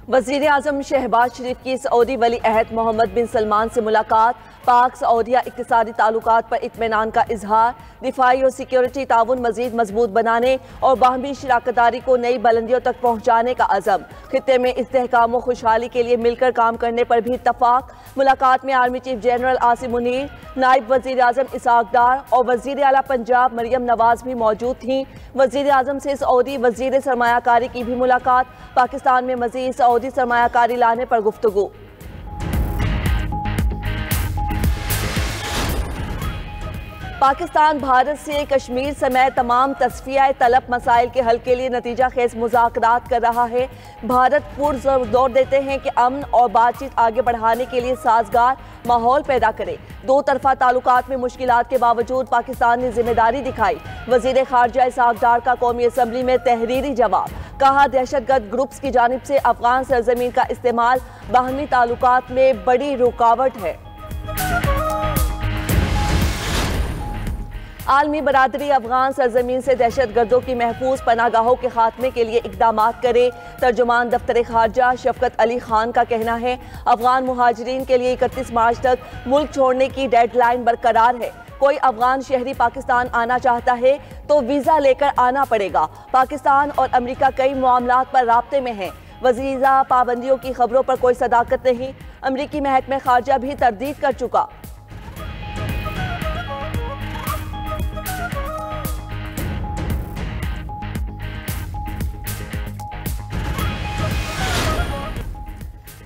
वज़ीर आज़म शहबाज शरीफ की सऊदी वली अहद मोहम्मद बिन सलमान से मुलाकात, पाक सऊदिया इक़्तिसादी ताल्लुकात पर इत्मीनान का इजहार, दिफाई और सिक्योरिटी ताउन मज़ीद मजबूत बनाने और बाहमी शराकतदारी को नई बुलंदियों तक पहुँचाने का अज़म, खित्ते में इस्तेहकाम व खुशहाली के लिए मिलकर काम करने पर भी इत्तफाक। मुलाकात में army chief general Asim Munir, नायब वज़ीर आज़म इसहाक डार और वज़ीर आला पंजाब मरियम नवाज भी मौजूद थीं। वज़ीर आज़म से सऊदी वज़ीर सरमायाकारी की भी मुलाकात, पाकिस्तान में मज़ीद सऊदी सरमायाकारी लाने पर गुफ्तगू। पाकिस्तान भारत से कश्मीर समेत तमाम तस्फिया तलब मसाइल के हल के लिए नतीजा खेज मुज़ाकरात कर रहा है। भारत पुरजोर देते हैं कि अमन और बातचीत आगे बढ़ाने के लिए साजगार माहौल पैदा करे। दो तरफा ताल्लुकात में मुश्किलात के बावजूद पाकिस्तान ने जिम्मेदारी दिखाई। वज़ीर खारजा इसहाक डार का कौमी असम्बली में तहरीरी जवाब, कहा दहशतगर्द ग्रुप्स की जानिब से अफगान सरजमीन का इस्तेमाल बाहमी ताल्लुकात में बड़ी रुकावट है। आलमी बरादरी अफगान सरजमीन से दहशत गर्दों की महफूज पनागाहों के खात्मे के लिए इकदाम करे। तर्जुमान दफ्तर खारजा शफकत अली खान का कहना है, अफगान मुहाजिरीन के लिए 31 मार्च तक मुल्क छोड़ने की डेडलाइन बरकरार है। कोई अफगान शहरी पाकिस्तान आना चाहता है तो वीज़ा लेकर आना पड़ेगा। पाकिस्तान और अमेरिका कई मामलात पर राब्ते में हैं। वीज़ा पाबंदियों की खबरों पर कोई सदाकत नहीं। अमरीकी महकमा खारजा भी तरदीद कर चुका।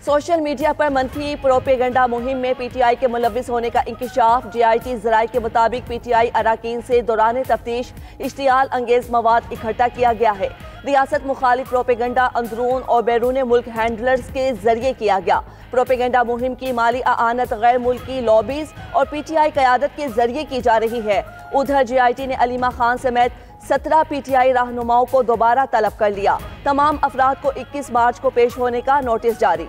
सोशल मीडिया पर मनफी प्रोपेगेंडा मुहिम में पीटीआई के मुलविस होने का इंकिशाफ। जीआईटी ज़राए के मुताबिक पीटीआई अराकीन से दौरान तफ्तीश इश्तियाल अंगेज मवाद इकट्ठा किया गया है। रियासत मुखालिफ प्रोपेगेंडा अंदरून और बैरून मुल्क हैंडलर्स के जरिए किया गया। प्रोपेगेंडा मुहिम की माली आनत गैर मुल्की लॉबीज और पीटीआई क़यादत के जरिए की जा रही है। उधर जीआईटी ने अलीमा खान समेत 17 पीटीआई रहनुमाओं को दोबारा तलब कर लिया। तमाम अफराद को 21 मार्च को पेश होने का नोटिस जारी।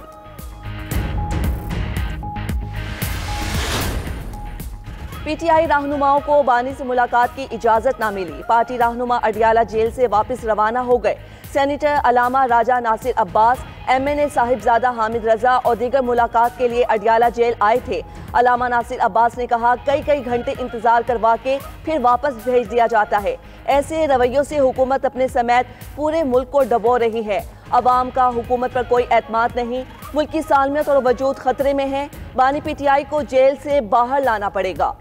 पीटीआई रहनुमाओं को बानी से मुलाकात की इजाजत न मिली। पार्टी रहनुमा अडियाला जेल से वापस रवाना हो गए। सेनेटर अलामा राजा नासिर अब्बास, एमएनए साहिबजादा हामिद रजा और दीगर मुलाकात के लिए अडियाला जेल आए थे। अलामा नासिर अब्बास ने कहा, कई घंटे इंतजार करवा के फिर वापस भेज दिया जाता है। ऐसे रवैयों से हुकूमत अपने समेत पूरे मुल्क को डबो रही है। अवाम का हुकूमत पर कोई एतमाद नहीं। मुल्क की सालमियत और वजूद खतरे में है। बानी पीटीआई को जेल से बाहर लाना पड़ेगा।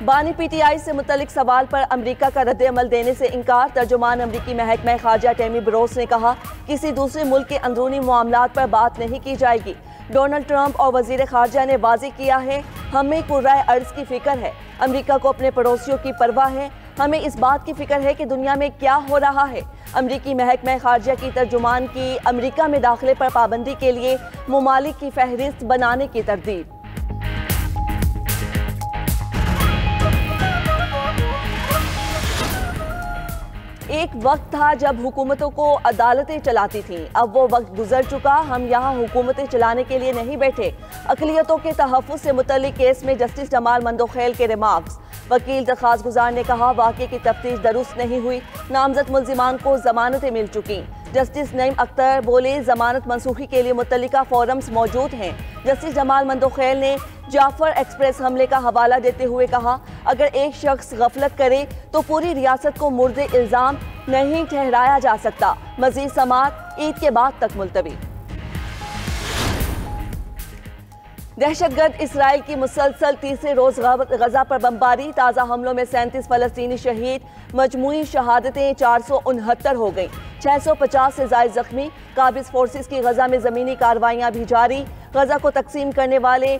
बानी पीटीआई से मुतल्लिक सवाल पर अमेरिका का रद्द-ए-अमल देने से इनकार। तर्जुमान अमरीकी महकमा खारजा टेमी ब्रोस ने कहा, किसी दूसरे मुल्क के अंदरूनी मामलात पर बात नहीं की जाएगी। डोनाल्ड ट्रंप और वजीर खारजा ने वाज़ेह किया है, हमें कुर्राए अर्ज की फिक्र है। अमेरिका को अपने पड़ोसियों की परवाह है। हमें इस बात की फिक्र है कि दुनिया में क्या हो रहा है। अमरीकी महकमा खारजा की तर्जुमान की अमेरिका में दाखिले पर पाबंदी के लिए मुमालिक की फहरिस्त बनाने की तरदीद। एक वक्त था जब हुकूमतों को अदालतें चलाती थीं। अब वो वक्त गुजर चुका। हम यहाँ हुकूमतें चलाने के लिए नहीं बैठे। अक़लियतों के तहफ़्फ़ुज़ से मुतल्लिक़ केस में जस्टिस जमाल मंदोखेल के रिमार्क्स। वकील दरख्वास्त गुजार ने कहा, वाक़े की तफ्तीश दुरुस्त नहीं हुई। नामजद मुल्ज़िमान को ज़मानतें मिल चुकी। जस्टिस नईम अख्तर बोले, ज़मानत मनसूखी के लिए मुतल्लिका फोरम्स मौजूद हैं। जस्टिस जमाल मंदोखेल ने जाफर एक्सप्रेस हमले का हवाला देते हुए कहा, अगर एक शख्स गफलत करे तो पूरी रियासत को मुर्दे इल्ज़ाम नहीं ठहराया जा सकता। मज़ीद समाअत ईद के बाद तक मुलतवी। दहशतगर्द इसराइल की मुसलसल तीसरे रोज गजा पर बमबारी। ताज़ा हमलों में 37 फलस्तीनी शहीद। मजमूई शहादतें 469 हो गई। 650 से ज़ायद जख्मी। काबिज फोर्सेस की गजा में ज़मीनी कार्रवाइयाँ भी जारी। गजा को तकसीम करने वाले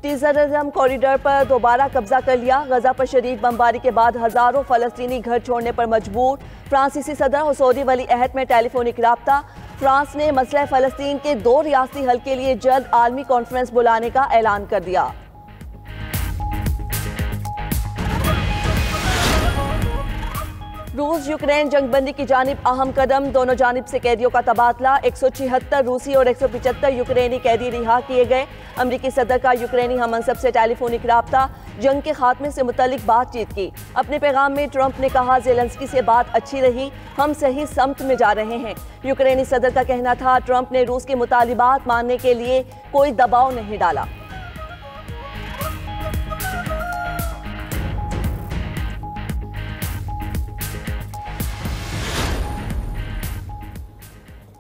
टीजरिज्म कॉरिडोर पर दोबारा कब्जा कर लिया। गजा पर शदीद बमबारी के बाद हज़ारों फलस्तीनी घर छोड़ने पर मजबूर। फ्रांसीसी सदर और सऊदी वली अहद में टेलीफोनिक राब्ता। फ्रांस ने मसला फ़लस्तीन के 2 रियासती हल के लिए जल्द आलमी कॉन्फ्रेंस बुलाने का ऐलान कर दिया। रूस यूक्रेन जंगबंदी की जानिब अहम कदम, दोनों जानिब से कैदियों का तबादला। 176 रूसी और 175 यूक्रेनी कैदी रिहा किए गए। अमरीकी सदर का यूक्रेनी हममनसब से टेलीफोनिक राब्ता, जंग के खात्मे से मुतल्लिक बातचीत की। अपने पैगाम में ट्रंप ने कहा, ज़ेलेंस्की से बात अच्छी रही, हम सही समत में जा रहे हैं। यूक्रेनी सदर का कहना था, ट्रंप ने रूस के मुतालिबात मानने के लिए कोई दबाव नहीं डाला।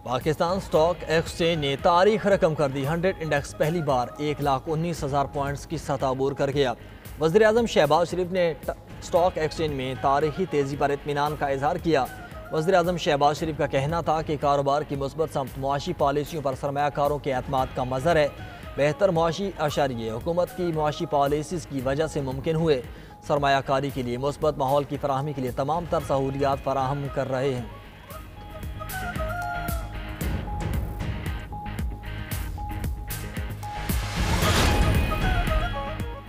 पाकिस्तान स्टॉक एक्सचेंज ने तारीख रकम कर दी। 100 इंडेक्स पहली बार 1,19,000 पॉइंट्स की सतह अबूर कर गया। वज़ीर आज़म शहबाज शरीफ ने स्टॉक एक्सचेंज में तारीखी तेज़ी पर इत्मीनान का इजहार किया। वज़ीर आज़म शहबाज शरीफ का कहना था कि कारोबार की मुस्बत समत मुआशी पॉलिसियों पर सरमायाकारों के एतमाद का मज़हर है। बेहतर मुआशी अशरिये हुकूमत की मुआशी पॉलिसीज़ की वजह से मुमकिन हुए। सरमायाकारी के लिए मुस्बत माहौल की फराहमी के लिए तमाम तर सहूलियात फराहम कर रहे हैं।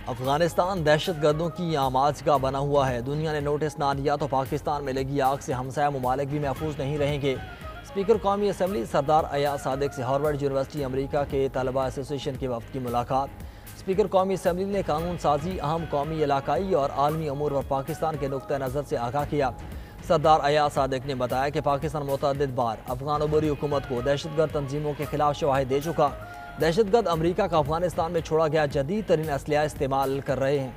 अफगानिस्तान दहशत गर्दों की आमाजगाह बना हुआ है। दुनिया ने नोटिस ना दिया तो पाकिस्तान में लगी आग से हमसाया ममालिक भी महफूज नहीं रहेंगे। स्पीकर कौमी असम्बली सरदार अयाज सादिक से हार्वर्ड यूनिवर्सिटी अमरीका के तलबा एसोसिएशन के वफ्द की मुलाकात। स्पीकर कौमी असम्बली ने कानून साजी, अहम कौमी, इलाकाई और आलमी अमूर पर पाकिस्तान के नुक्ता नज़र से आगाह किया। सरदार अयाज सादिक ने बताया कि पाकिस्तान मुतअद्दिद बार अफगान उबरी हुकूमत को दहशतगर्द तंजीमों के खिलाफ शवाहिद दे चुका। दहशतगर्द अमरीका का अफगानिस्तान में छोड़ा गया जदीद तरीन असलहा इस्तेमाल कर रहे हैं।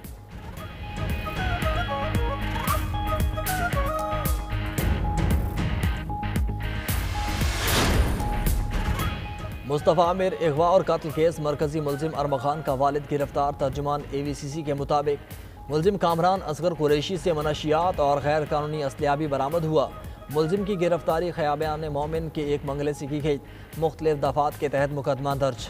मुस्तफ़ा आमिर अगवा और कत्ल केस मरकजी मुलजिम अरम खान का वालिद गिरफ्तार। तर्जुमान AVCC के मुताबिक मुलजिम कामरान असगर कुरैशी से मनशियात और गैर कानूनी असलहा भी बरामद हुआ। मुलजिम की गिरफ्तारी ख़याबान मोमिन के एक बंगले से की गई। मुख्तलिफ दफ़ात के तहत मुकदमा दर्ज।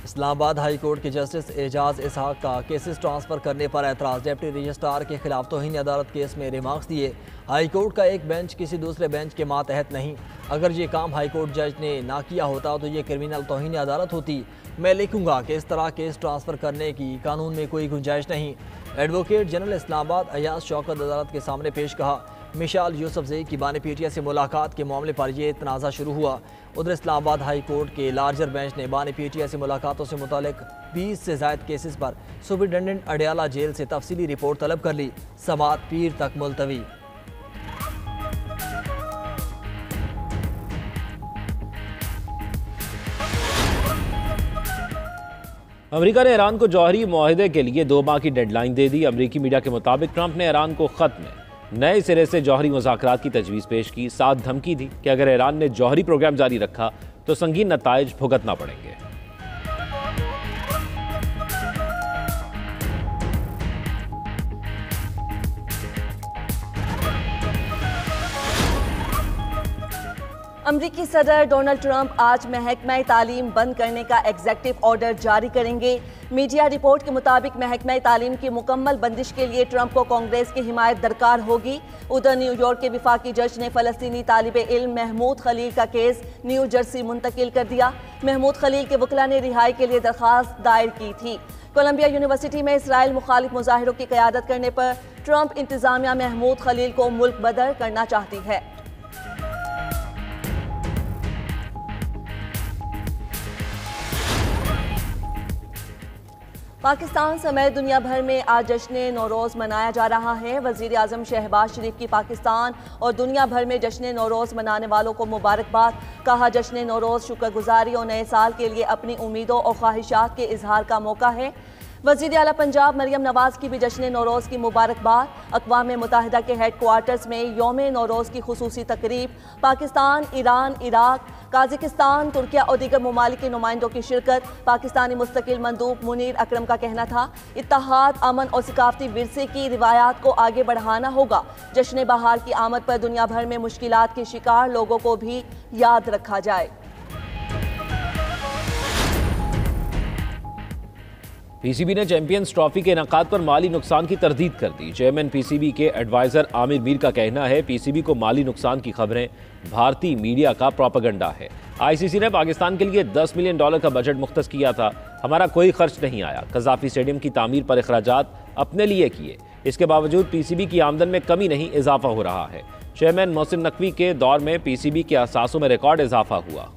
इस्लामाबाद हाई कोर्ट के जस्टिस एजाज इसहाक का केसेस ट्रांसफ़र करने पर एतराज़। डिप्टी रजिस्ट्रार के खिलाफ तौहीन अदालत केस में रिमार्क्स दिए। हाई कोर्ट का एक बेंच किसी दूसरे बेंच के मातहत नहीं। अगर ये काम हाई कोर्ट जज ने ना किया होता तो ये क्रिमिनल तौहीन अदालत होती। मैं लिखूंगा कि इस तरह केस ट्रांसफ़र करने की कानून में कोई गुंजाइश नहीं। एडवोकेट जनरल इस्लामाबाद अयाज शौकत अदालत के सामने पेश कहा। मिशाल यूसुफजई की बानी पीटिया से मुलाकात के मामले पर यह तनाज़ा शुरू हुआ। उधर इस्लामाबाद हाई कोर्ट के लार्जर बेंच ने बानी पीटिया से मुलाकातों से मुतालिक 20 से ज़ायद केसेस पर सुपरिटेंडेंट अडयाला जेल से तफसीली रिपोर्ट तलब कर ली। समाअत पीर तक मुलतवी। अमेरिका ने ईरान को जौहरी मुआहदे के लिए 2 माह की डेडलाइन दे दी। अमेरिकी मीडिया के मुताबिक ट्रंप ने ईरान को खत में नए सिरे से जौहरी मुज़ाकरात की तजवीज़ पेश की। साथ धमकी दी कि अगर ईरान ने जौहरी प्रोग्राम जारी रखा तो संगीन नताइज भुगतना पड़ेंगे। अमरीकी सदर डोनाल्ड ट्रंप आज महकमा तालीम बंद करने का एग्जेक्टिव ऑर्डर जारी करेंगे। मीडिया रिपोर्ट के मुताबिक महकमा तालीम की मुकम्मल बंदिश के लिए ट्रंप को कांग्रेस की हिमायत दरकार होगी। उधर न्यूयॉर्क के विफाकी जज ने फ़लस्तीनी तालिब इल्म महमूद खलील का केस न्यू जर्सी मुंतकिल कर दिया। महमूद खलील के वकला ने रिहाई के लिए दरख्वास्त दायर की थी। कोलंबिया यूनिवर्सिटी में इसराइल मुखालिफ मुजाहिरों की क़यादत करने पर ट्रंप इंतज़ामिया महमूद खलील को मुल्क बदर करना चाहती है। पाकिस्तान समेत दुनिया भर में आज जश्न नौरोज़ मनाया जा रहा है। वज़ीर आज़म शहबाज शरीफ की पाकिस्तान और दुनिया भर में जश्न नौरोज़ मनाने वालों को मुबारकबाद। कहा, जश्न नौरोज़ शुक्रगुजारी और नए साल के लिए अपनी उम्मीदों और ख्वाहिशात के इजहार का मौका है। वज़ीर आला पंजाब मरियम नवाज़ की भी जश्न नौरोज़ की मुबारकबाद। अक़वाम मुत्तहिदा के हेड क्वार्टर्स में यौम नौरोज़ की खुसूसी तकरीब। पाकिस्तान, ईरान, इराक, काज़िकिस्तान, तुर्किया और दीगर ममालिक के नुमाइंदों की शिरकत। पाकिस्तानी मुस्तकिल मंदूब मुनीर अकरम का कहना था, इत्तेहाद, अमन और सकाफती विरसे की रिवायात को आगे बढ़ाना होगा। जश्न बहार की आमद पर दुनिया भर में मुश्किलात के शिकार लोगों को भी याद रखा जाए। पीसीबी ने चैंपियंस ट्रॉफी के इनेकाद पर माली नुकसान की तरदीद कर दी। चेयरमैन पीसीबी के एडवाइजर आमिर मीर का कहना है पीसीबी को माली नुकसान की खबरें भारतीय मीडिया का प्रोपेगेंडा है। आईसीसी ने पाकिस्तान के लिए $10 मिलियन का बजट मुख्तस किया था, हमारा कोई खर्च नहीं आया। कज़ाफी स्टेडियम की तामीर पर अखराजात अपने लिए किए, इसके बावजूद पीसीबी की आमदन में कमी नहीं इजाफा हो रहा है। चेयरमैन मोहसिन नकवी के दौर में पीसीबी के असासों में रिकॉर्ड इजाफा हुआ।